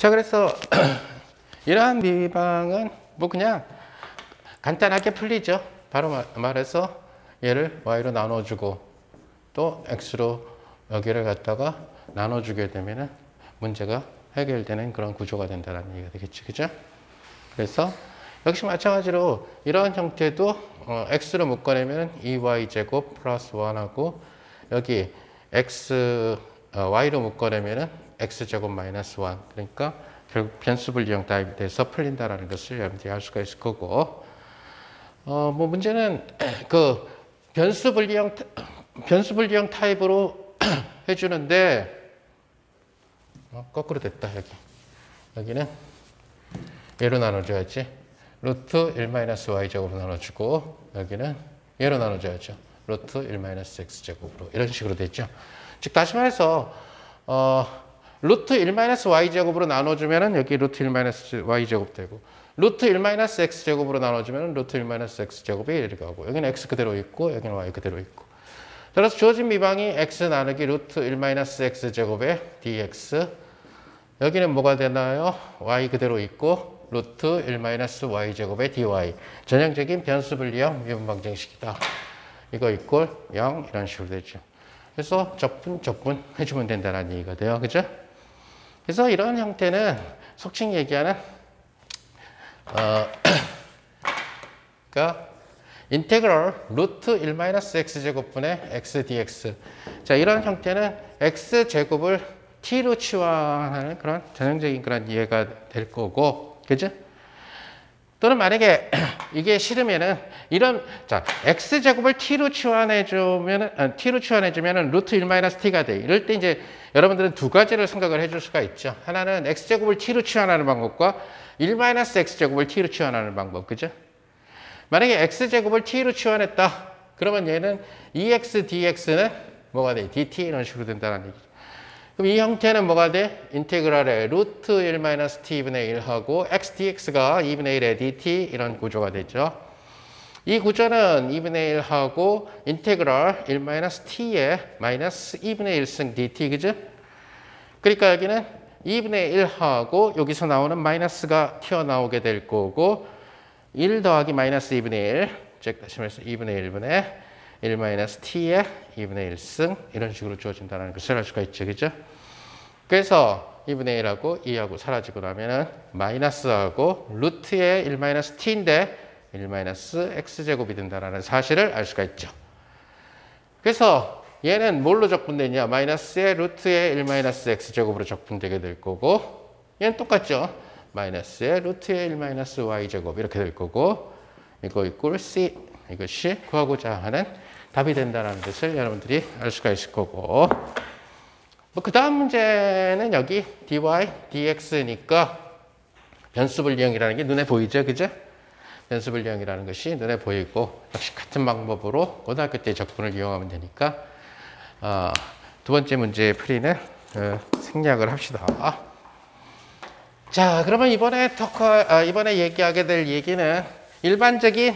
자, 그래서 이러한 미방은 뭐 그냥 간단하게 풀리죠. 바로 말해서 얘를 y로 나눠주고 또 x로 여기를 갖다가 나눠주게 되면은 문제가 해결되는 그런 구조가 된다는 얘기가 되겠죠. 그죠? 그래서 역시 마찬가지로 이런 형태도 x로 묶어내면 2y제곱 플러스 1하고 여기 y로 묶어내면 x제곱 마이너스 1. 그러니까 결국 변수분리형 타입이 돼서 풀린다라는 것을 여러분들이 알 수가 있을 거고, 뭐 문제는 그 변수분리형 타입으로 해주는데 거꾸로 됐다. 여기는 얘로 나눠줘야지. 루트 1-y제곱으로 나눠주고 여기는 얘로 나눠줘야죠. 루트 1-x제곱으로 이런 식으로 됐죠. 즉 다시 말해서 루트 1-y제곱으로 나눠주면은 여기 루트 1-y제곱 되고 루트 1-x제곱으로 나눠주면은 루트 1-x제곱이 이렇게 가고 여기는 x 그대로 있고 여기는 y 그대로 있고, 따라서 주어진 미방이 x 나누기 루트 1-x제곱의 dx, 여기는 뭐가 되나요? y 그대로 있고 루트 1-y제곱의 dy, 전형적인 변수분리형 미분방정식이다. 이거 이꼴 0 이런 식으로 되죠. 그래서 적분 해주면 된다는 얘기가 돼요. 그죠? 그래서 이런 형태는 속칭 얘기하는 그러니까 인테그럴 루트 1-x제곱분의 x dx. 자, 이런 형태는 x제곱을 t로 치환하는 그런 전형적인 그런 이해가 될 거고, 그죠? 또는 만약에 이게 싫으면은 이런, 자, x제곱을 t로 치환해주면은 루트 1-t가 돼. 이럴 때 이제 여러분들은 두 가지를 생각을 해줄 수가 있죠. 하나는 x제곱을 t로 치환하는 방법과 1-x제곱을 t로 치환하는 방법, 그죠? 만약에 x제곱을 t로 치환했다. 그러면 얘는 2x dx는 뭐가 돼? dt 이런 식으로 된다는 얘기죠. 그럼 이 형태는 뭐가 돼? 인테그랄에 루트 1-t분의 1하고 x dx가 2분의 1의 dt 이런 구조가 되죠. 이 구조는 2분의 1하고 인테그랄 1-t에 마이너스 2분의 1승 dt, 그죠? 그러니까 여기는 2분의 1하고 여기서 나오는 마이너스가 튀어나오게 될 거고 1 더하기 마이너스 2분의 1, 즉 다시 말해서 2분의 1분의 1-t에 2분의 1승 이런 식으로 주어진다는 것을 알 수가 있죠. 그죠? 그래서 2분의 1하고 2하고 사라지고 나면은 마이너스하고 루트의 1-t인데 1-x제곱이 된다는 사실을 알 수가 있죠. 그래서 얘는 뭘로 적분되냐? 마이너스의 루트의 1-x제곱으로 적분되게 될 거고, 얘는 똑같죠. 마이너스의 루트의 1-y제곱 이렇게 될 거고, 이거 이꼴 c, 이것이 구하고자 하는 답이 된다는 것을 여러분들이 알 수가 있을 거고, 뭐 그 다음 문제는 여기 dy, dx니까 변수분리형이라는 게 눈에 보이죠, 그죠? 변수분리형이라는 것이 눈에 보이고 역시 같은 방법으로 고등학교 때 적분을 이용하면 되니까 두 번째 문제 풀이는 생략을 합시다. 자, 그러면 이번에 얘기하게 될 얘기는 일반적인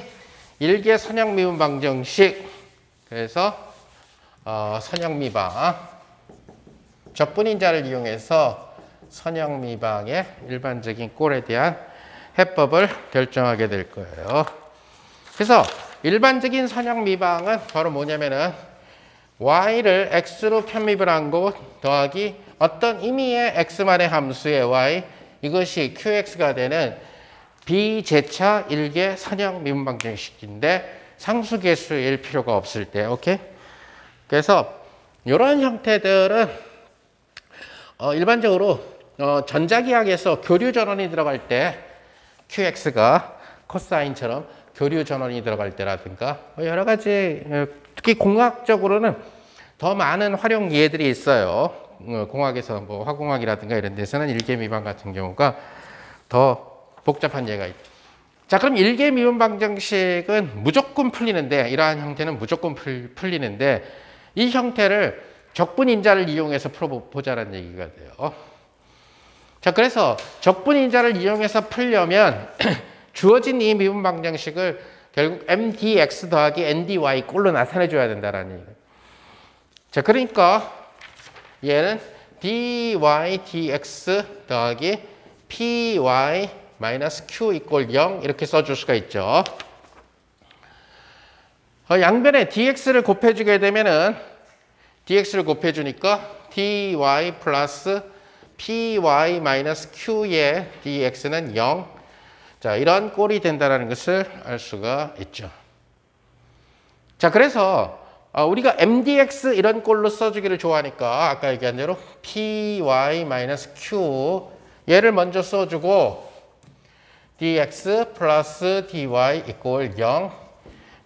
일개 선형미분 방정식. 그래서 선형미방, 적분인자를 이용해서 선형미방의 일반적인 꼴에 대한 해법을 결정하게 될 거예요. 그래서 일반적인 선형미방은 바로 뭐냐면은 y를 x로 편미분 한 것 더하기 어떤 의미의 x만의 함수의 y, 이것이 qx가 되는 비제차 일개 선형 미분 방정식인데 상수계수일 필요가 없을 때, 오케이? 그래서 이런 형태들은 일반적으로 전자기하에서 교류 전원이 들어갈 때 qx가 코사인처럼 교류 전원이 들어갈 때라든가 여러 가지, 특히 공학적으로는 더 많은 활용 예들이 있어요. 공학에서 뭐 화공학이라든가 이런 데서는 일개 미분 같은 경우가 더 복잡한 예가 있죠. 자, 그럼 일개 미분 방정식은 무조건 풀리는데, 이러한 형태는 무조건 풀리는데 이 형태를 적분인자를 이용해서 풀어보자는 얘기가 돼요. 자, 그래서 적분인자를 이용해서 풀려면 주어진 이 미분 방정식을 결국 mdx 더하기 ndy 꼴로 나타내 줘야 된다는 얘기예요. 자, 그러니까 얘는 dy dx 더하기 py 마이너스 q 이퀄 0 이렇게 써줄 수가 있죠. 양변에 dx를 곱해주게 되면은 dx를 곱해주니까 dy 플러스 py 마이너스 q의 dx는 0. 자, 이런 꼴이 된다는 것을 알 수가 있죠. 자, 그래서 우리가 mdx 이런 꼴로 써주기를 좋아하니까 아까 얘기한 대로 py 마이너스 q 얘를 먼저 써주고 dx 플러스 dy 이퀄 0.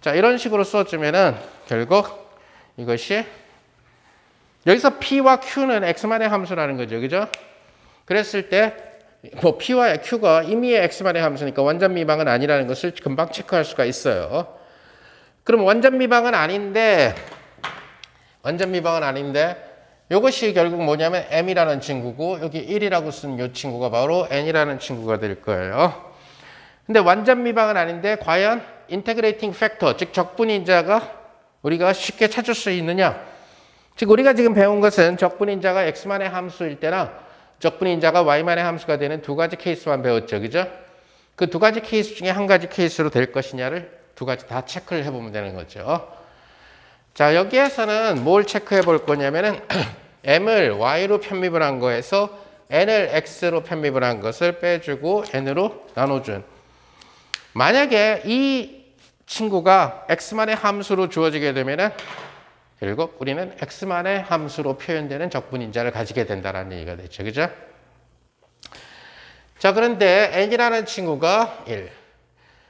자, 이런 식으로 써주면은 결국 이것이 여기서 p와 q는 x만의 함수라는 거죠. 그죠? 그랬을 때 뭐 p와 q가 임의의 x만의 함수니까 완전 미방은 아니라는 것을 금방 체크할 수가 있어요. 그럼 완전 미방은 아닌데 이것이 결국 뭐냐면 m이라는 친구고 여기 1이라고 쓴 이 친구가 바로 n이라는 친구가 될 거예요. 근데 완전 미방은 아닌데 과연 인테그레이팅 팩터, 즉 적분인자가 우리가 쉽게 찾을 수 있느냐? 즉 우리가 지금 배운 것은 적분인자가 x만의 함수일 때나 적분인자가 y만의 함수가 되는 두 가지 케이스만 배웠죠. 그죠? 그 두 가지 케이스 중에 한 가지 케이스로 될 것이냐를 두 가지 다 체크를 해보면 되는 거죠. 자, 여기에서는 뭘 체크해 볼 거냐면은 m을 y로 편입을 한 거에서 n을 x로 편입을 한 것을 빼주고 n으로 나눠준. 만약에 이 친구가 x만의 함수로 주어지게 되면은 결국 우리는 x만의 함수로 표현되는 적분인자를 가지게 된다는 얘기가 되죠. 그죠? 자, 그런데 n이라는 친구가 1.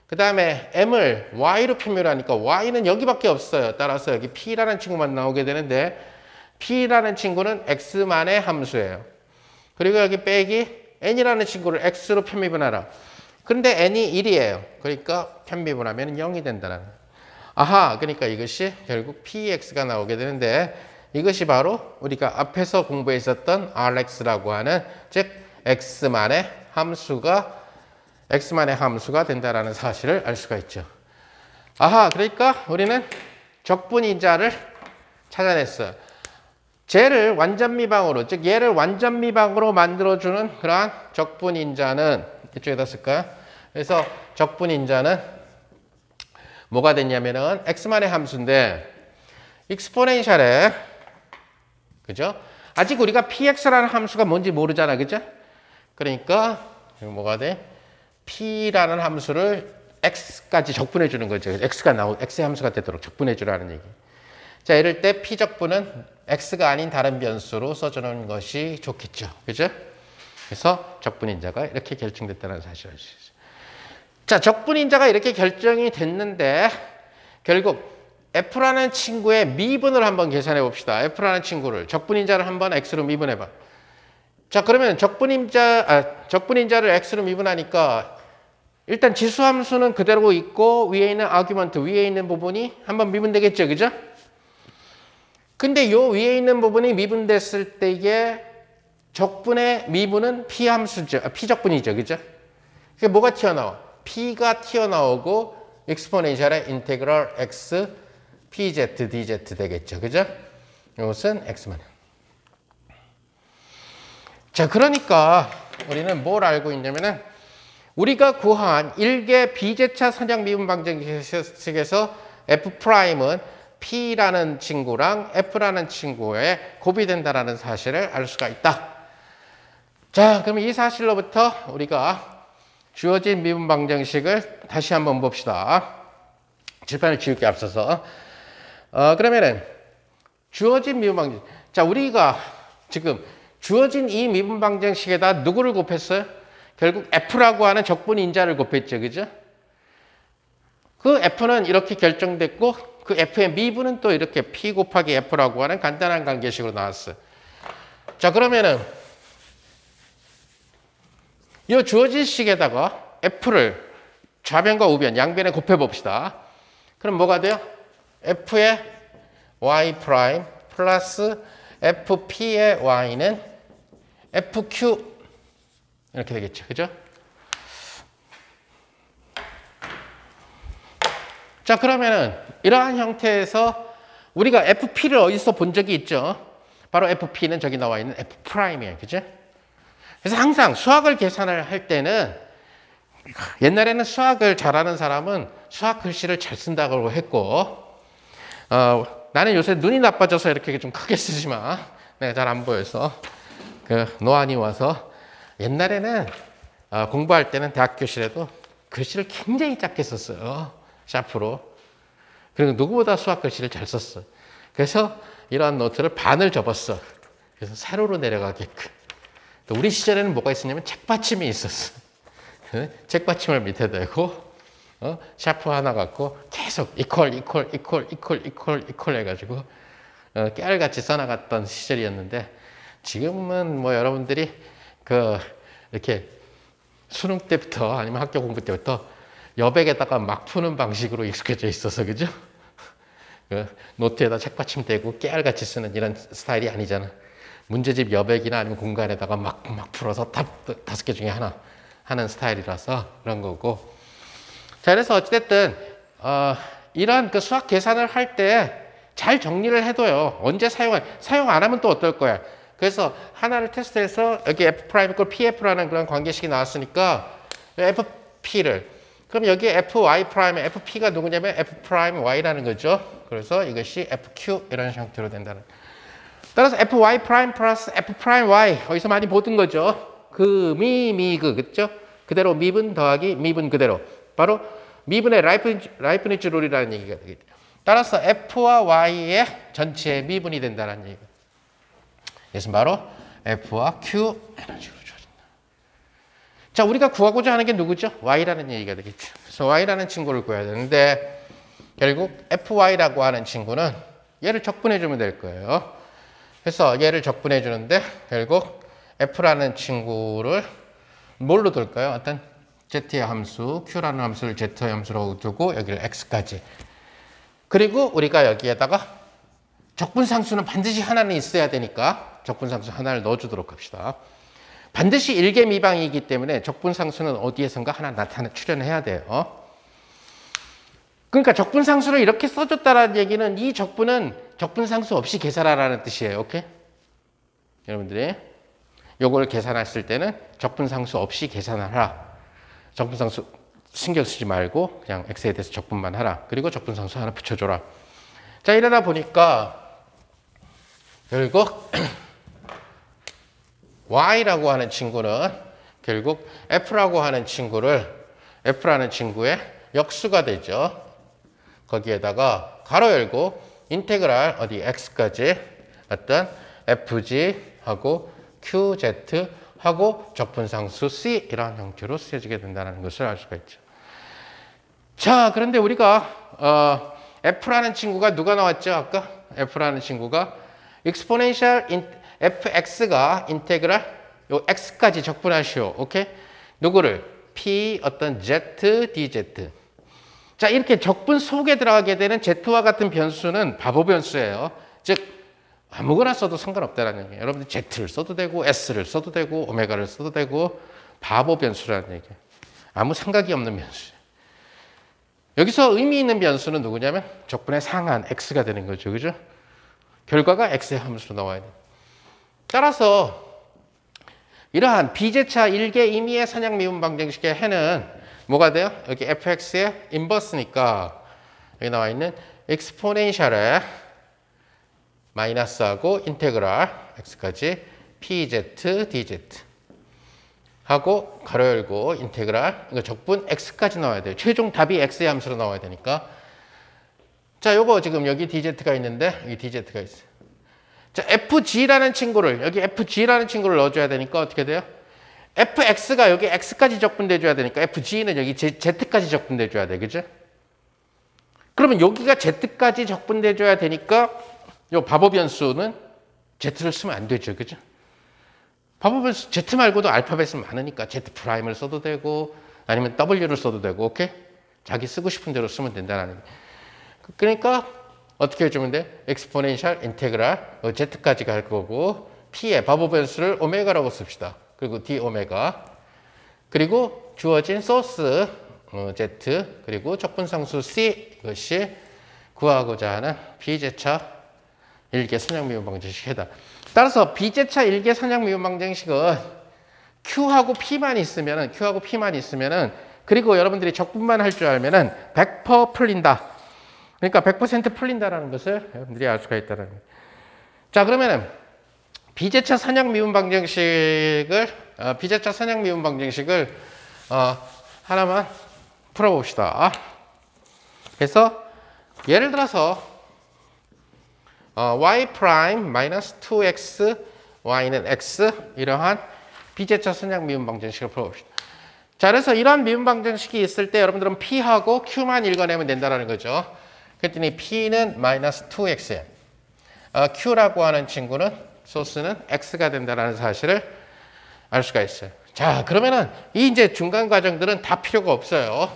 그 다음에 m을 y로 표현하니까 y는 여기밖에 없어요. 따라서 여기 p라는 친구만 나오게 되는데 p라는 친구는 x만의 함수예요. 그리고 여기 빼기 n이라는 친구를 x로 편입을 하라. 그런데 n이 1이에요. 그러니까 편입을 하면 0이 된다는 거예요. 아하, 그러니까 이것이 결국 px가 나오게 되는데 이것이 바로 우리가 앞에서 공부했었던 rx라고 하는 즉 x만의 함수가 된다는 사실을 알 수가 있죠. 아하, 그러니까 우리는 적분인자를 찾아냈어요. 쟤를 완전 미방으로, 즉 얘를 완전 미방으로 만들어주는 그러한 적분인자는 이쪽에다 쓸까요? 그래서 적분인자는 뭐가 됐냐면은 x만의 함수인데 익스포넨셜에 그죠? 아직 우리가 px라는 함수가 뭔지 모르잖아. 그죠? 그러니까 뭐가 돼? p라는 함수를 x까지 적분해 주는 거죠. x의 함수가 되도록 적분해 주라는 얘기. 자, 이럴 때 p적분은 x가 아닌 다른 변수로 써주는 것이 좋겠죠. 그죠? 그래서 적분인자가 이렇게 결정됐다는 사실을 알 수 있어요. 자, 적분인자가 이렇게 결정이 됐는데 결국 f라는 친구의 미분을 한번 계산해 봅시다. f라는 친구를 적분인자를 한번 x로 미분해 봐. 자, 그러면 적분인자를 x로 미분하니까 일단 지수함수는 그대로 있고 위에 있는 아규먼트, 위에 있는 부분이 한번 미분되겠죠. 그죠? 근데 요 위에 있는 부분이 미분됐을 때의 적분의 미분은 p함수죠. p적분이죠. 그죠? 그게 뭐가 튀어나와? p가 튀어나오고 익스포넨셜의 인테그럴 x pz dz 되겠죠. 그죠? 이것은 x만. 자, 그러니까 우리는 뭘 알고 있냐면은 우리가 구한 1개 비제차 선형 미분 방정식에서 f'은 p라는 친구랑 f라는 친구에 곱이 된다는 사실을 알 수가 있다. 자, 그럼 이 사실로부터 우리가 주어진 미분 방정식을 다시 한번 봅시다. 칠판을 지우기 앞서서. 그러면은 주어진 미분 방정식. 자, 우리가 지금 주어진 이 미분 방정식에다 누구를 곱했어요? 결국 f라고 하는 적분인자를 곱했죠. 그죠? 그 f는 이렇게 결정됐고 그 f의 미분은 또 이렇게 p 곱하기 f라고 하는 간단한 관계식으로 나왔어요. 자, 그러면은 이 주어진 식에다가 f를 좌변과 우변, 양변에 곱해 봅시다. 그럼 뭐가 돼요? f의 y 프라임 플러스 fp의 y는 fq 이렇게 되겠죠. 그죠? 자, 그러면은 이러한 형태에서 우리가 fp를 어디서 본 적이 있죠? 바로 fp는 저기 나와 있는 f'이에요. 그죠? 그래서 항상 수학을 계산을 할 때는 옛날에는 수학을 잘하는 사람은 수학 글씨를 잘 쓴다고 했고 나는 요새 눈이 나빠져서 이렇게 좀 크게 쓰지 마. 내가 잘 안 보여서. 그 노안이 와서 옛날에는 공부할 때는 대학 교실에도 글씨를 굉장히 작게 썼어요. 샤프로. 그리고 누구보다 수학 글씨를 잘 썼어. 그래서 이러한 노트를 반을 접었어. 그래서 세로로 내려가게끔. 또 우리 시절에는 뭐가 있었냐면 책받침이 있었어. 책받침을 밑에 대고 샤프 하나 갖고 계속 이퀄 해가지고 깨알같이 써나갔던 시절이었는데 지금은 뭐 여러분들이 이렇게 수능 때부터 아니면 학교 공부 때부터 여백에다가 막 푸는 방식으로 익숙해져 있어서 그죠? 노트에다 책받침 대고 깨알같이 쓰는 이런 스타일이 아니잖아. 문제집 여백이나 아니면 공간에다가 막 풀어서 다섯 개 중에 하나 하는 스타일이라서 그런 거고. 자, 그래서 어찌됐든 이런 그 수학 계산을 할 때 잘 정리를 해둬요. 언제 사용 안 하면 또 어떨 거야. 그래서 하나를 테스트해서 여기 F' 이퀄 PF라는 그런 관계식이 나왔으니까 FP를 그럼 여기 FY 프라임의 FP가 누구냐면 F'Y라는 거죠. 그래서 이것이 FQ 이런 형태로 된다는. 따라서 FY 프라임 플러스 F'Y 어디서 많이 보던 거죠. 그죠? 그대로 미분 더하기 미분 그대로. 바로 미분의 라이프니츠 룰이라는 얘기가 되겠죠. 따라서 F와 Y의 전체의 미분이 된다는 얘기가. 그래서 바로 F와 Q 이런 식으로 주어진다. 자, 우리가 구하고자 하는 게 누구죠? Y라는 얘기가 되겠죠. 그래서 Y라는 친구를 구해야 되는데 결국 FY라고 하는 친구는 얘를 적분해 주면 될 거예요. 그래서 얘를 적분해 주는데 결국 F라는 친구를 뭘로 둘까요? 어떤 Z의 함수, Q라는 함수를 Z의 함수로 두고 여기를 X까지. 그리고 우리가 여기에다가 적분상수는 반드시 하나는 있어야 되니까 적분상수 하나를 넣어주도록 합시다. 반드시 일개 미방이기 때문에 적분상수는 어디에선가 하나 출현해야 돼요. 그러니까 적분상수를 이렇게 써줬다는 얘기는 이 적분은 적분상수 없이 계산하라는 뜻이에요. 오케이? 여러분들이 요걸 계산했을 때는 적분상수 없이 계산하라. 적분상수 신경 쓰지 말고 그냥 x에 대해서 적분만 하라. 그리고 적분상수 하나 붙여줘라. 자, 이러다 보니까 결국 y라고 하는 친구는 결국 f라고 하는 f라는 친구의 역수가 되죠. 거기에다가 가로 열고 인테그랄 어디 x까지 어떤 fg하고 qz하고 적분상수 c 이런 형태로 쓰여지게 된다는 것을 알 수가 있죠. 자, 그런데 우리가 f라는 친구가 누가 나왔죠? 아까 f라는 친구가 exponential fx가 인테그랄 요 x까지 적분하시오. 오케이? 누구를? p 어떤 z dz. 자, 이렇게 적분 속에 들어가게 되는 z와 같은 변수는 바보 변수예요. 즉 아무거나 써도 상관없다는 얘기예요. 여러분들 z를 써도 되고 s를 써도 되고 오메가를 써도 되고 바보 변수라는 얘기예요. 아무 생각이 없는 변수. 여기서 의미 있는 변수는 누구냐면 적분의 상한 x가 되는 거죠. 그죠? 결과가 x의 함수로 나와야 돼요. 따라서 이러한 비제차 일개 임의의 선양 미분 방정식의 해는 뭐가 돼요? 여기 fx의 인버스니까 여기 나와 있는 exponential의 마이너스하고 인테그랄 x까지 pz dz 하고 가로 열고 인테그랄 이거 적분 x까지 나와야 돼요. 최종 답이 x의 함수로 나와야 되니까. 자, 요거 지금 여기 dz가 있는데 여기 dz가 있어요. 자, fg라는 친구를 여기 fg라는 친구를 넣어줘야 되니까 어떻게 돼요? fx가 여기 x까지 적분돼 줘야 되니까 fg는 여기 z까지 적분돼 줘야 돼. 그죠? 그러면 여기가 z까지 적분돼 줘야 되니까 요 바보 변수는 z를 쓰면 안 되죠. 그죠? 바보 변수 z 말고도 알파벳은 많으니까 z 프라임을 써도 되고 아니면 w를 써도 되고 오케이? 자기 쓰고 싶은 대로 쓰면 된다는 얘기. 그러니까 어떻게 해주면 돼? exponential 인테그랄 z까지 갈 거고 p의 바보 변수를 오메가라고 씁시다. 그리고 d 오메가 그리고 주어진 소스 z 그리고 적분상수 c 이것이 구하고자 하는 비제차 일개 선양 미분 방정식 해다. 따라서 비제차 일개 선양 미분 방정식은 Q하고 P만 있으면은 그리고 여러분들이 적분만 할 줄 알면은 100% 풀린다. 그러니까 100% 풀린다라는 것을 여러분들이 알 수가 있다는 거예요. 자, 그러면은 비제차 선형 미분 방정식을 하나만 풀어봅시다. 그래서 예를 들어서 y 프라임 마이너스 2x y는 x 이러한 비제차 선형 미분 방정식을 풀어봅시다. 자, 그래서 이런 미분 방정식이 있을 때 여러분들은 p하고 q만 읽어내면 된다는 거죠. 그랬더니 p는 마이너스 2x에 q라고 하는 친구는 소스는 x가 된다는 사실을 알 수가 있어요. 자, 그러면은 이 이제 중간 과정들은 다 필요가 없어요.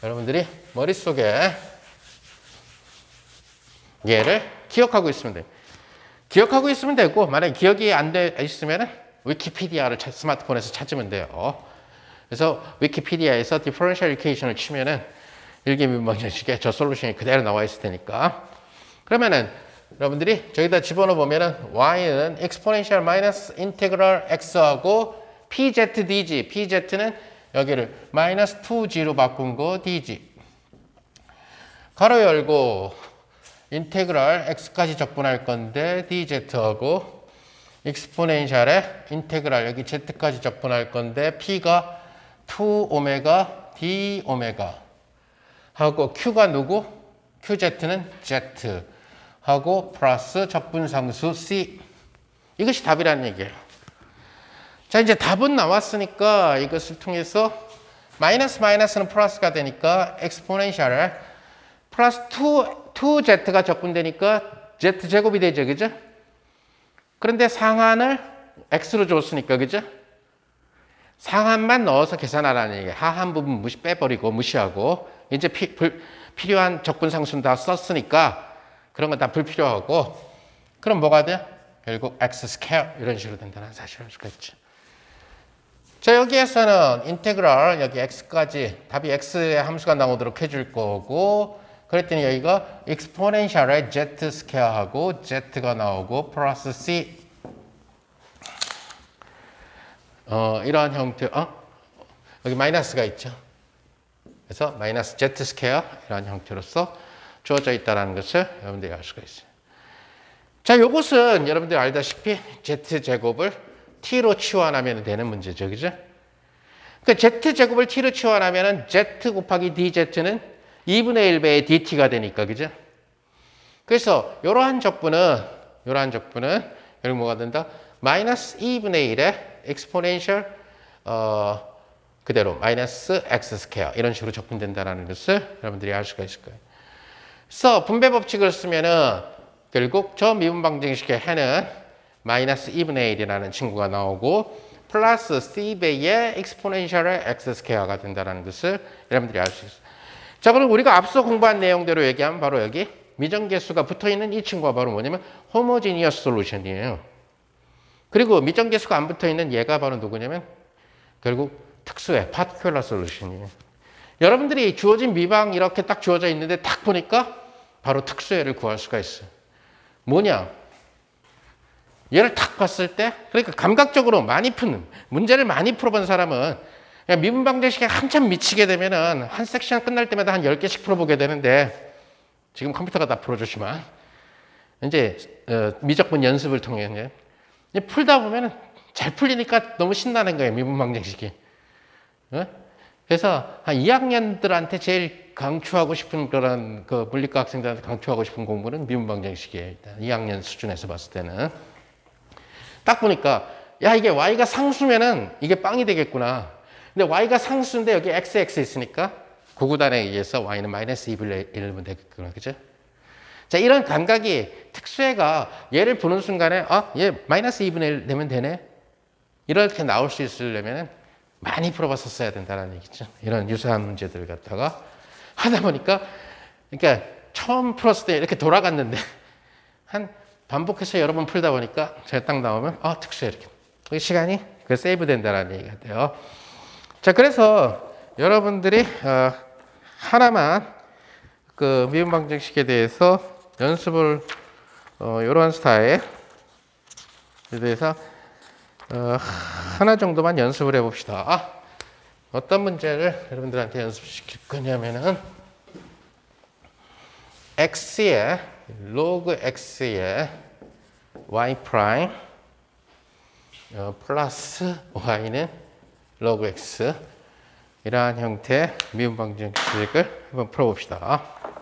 여러분들이 머릿속에 얘를 기억하고 있으면 돼요. 기억하고 있으면 되고, 만약에 기억이 안 돼 있으면은 위키피디아를 스마트폰에서 찾으면 돼요. 그래서 위키피디아에서 디퍼런셜 이퀘이션을 치면은 일기미분 방정식에 저 솔루션이 그대로 나와 있을 테니까. 그러면은 여러분들이 저기다 집어넣어 보면은 y는 exponential 마이너스 인테그럴 x하고 pzdg, pz는 여기를 마이너스 2g로 바꾼 거 dg. 가로 열고 인테그럴 x까지 적분할 건데 dz하고 익스포넨셜에 인테그럴 여기 z까지 적분할 건데 p가 2오메가 d오메가 하고 q가 누구? qz는 z 하고 플러스 적분상수 c. 이것이 답이라는 얘기예요. 자, 이제 답은 나왔으니까 이것을 통해서 마이너스는 플러스가 되니까 익스포넨셜에 플러스 2z가 적분되니까 z제곱이 되죠. 그죠? 그런데 상한을 x로 줬으니까, 그죠? 상한만 넣어서 계산하라는 얘기예요. 하한 부분 빼버리고 무시하고 이제 필요한 적분상수는 다 썼으니까 그런 건 다 불필요하고, 그럼 뭐가 돼? 결국 x 스퀘어 이런 식으로 된다는 사실을 알 수가 있죠. 자, 여기에서는 인테그럴 여기 x까지 답이 x의 함수가 나오도록 해줄 거고, 그랬더니 여기가 익스포넨셜에 z 스퀘어하고 z가 나오고 플러스 c 이러한 형태, 여기 마이너스가 있죠. 그래서 마이너스 z 스퀘어 이러한 형태로서 주어져 있다는 것을 여러분들이 알 수가 있어요. 자, 요것은 여러분들이 알다시피 z제곱을 t로 치환하면 되는 문제죠. 그죠? 그러니까 z제곱을 t로 치환하면 z 곱하기 dz는 2분의 1배의 dt가 되니까, 그죠? 그래서 이러한 적분은 결국 뭐가 된다? 마이너스 2분의 1의 exponential 그대로 마이너스 x 스퀘어 이런 식으로 적분된다는 것을 여러분들이 알 수가 있을 거예요. 그래서 분배 법칙을 쓰면은 결국 저 미분 방정식의 해는 마이너스 2분의 1이라는 친구가 나오고 플러스 c배의 exponential의 x 스퀘어가 된다는 것을 여러분들이 알 수 있어요. 자, 그럼 우리가 앞서 공부한 내용대로 얘기하면 바로 여기 미정계수가 붙어있는 이 친구가 바로 뭐냐면 homogeneous solution이에요. 그리고 미정계수가 안 붙어있는 얘가 바로 누구냐면 결국 특수의 particular solution이에요. 여러분들이 주어진 미방 이렇게 딱 주어져 있는데 딱 보니까 바로 특수애를 구할 수가 있어요. 뭐냐? 얘를 딱 봤을 때, 그러니까 감각적으로 문제를 많이 풀어본 사람은 미분 방정식에 한참 미치게 되면은 한 섹션 끝날 때마다 한 10개씩 풀어보게 되는데, 지금 컴퓨터가 다 풀어주지만 이제 미적분 연습을 통해 풀다 보면은 잘 풀리니까 너무 신나는 거예요, 미분 방정식이. 그래서 한 2학년들한테 제일 강추하고 싶은 그런 그 물리과 학생들한테 강추하고 싶은 공부는 미분 방정식이에요. 일단 2학년 수준에서 봤을 때는 딱 보니까 야, 이게 y가 상수면은 이게 빵이 되겠구나. 근데 y가 상수인데 여기 x 있으니까 구구단에 의해서 y는 마이너스 2분의 1면 되겠구나. 그죠? 자, 이런 감각이 특수애가 얘를 보는 순간에 얘 마이너스 2분의 1 되면 되네. 이렇게 나올 수 있으려면 많이 풀어봤었어야 된다는 얘기죠. 이런 유사한 문제들 갖다가 하다 보니까, 그러니까 처음 풀었을 때 이렇게 돌아갔는데 한 반복해서 여러 번 풀다 보니까 제가 딱 나오면 특수해 이렇게 시간이 세이브 된다는 얘기가 돼요. 자, 그래서 여러분들이 하나만 그 미분 방정식에 대해서 연습을 이러한 스타일에 대해서 하나 정도만 연습을 해봅시다. 어떤 문제를 여러분들한테 연습시킬 거냐면은 x의 log x의 y 프라임 플러스 y는 log x 이러한 형태의 미분 방정식을 한번 풀어봅시다.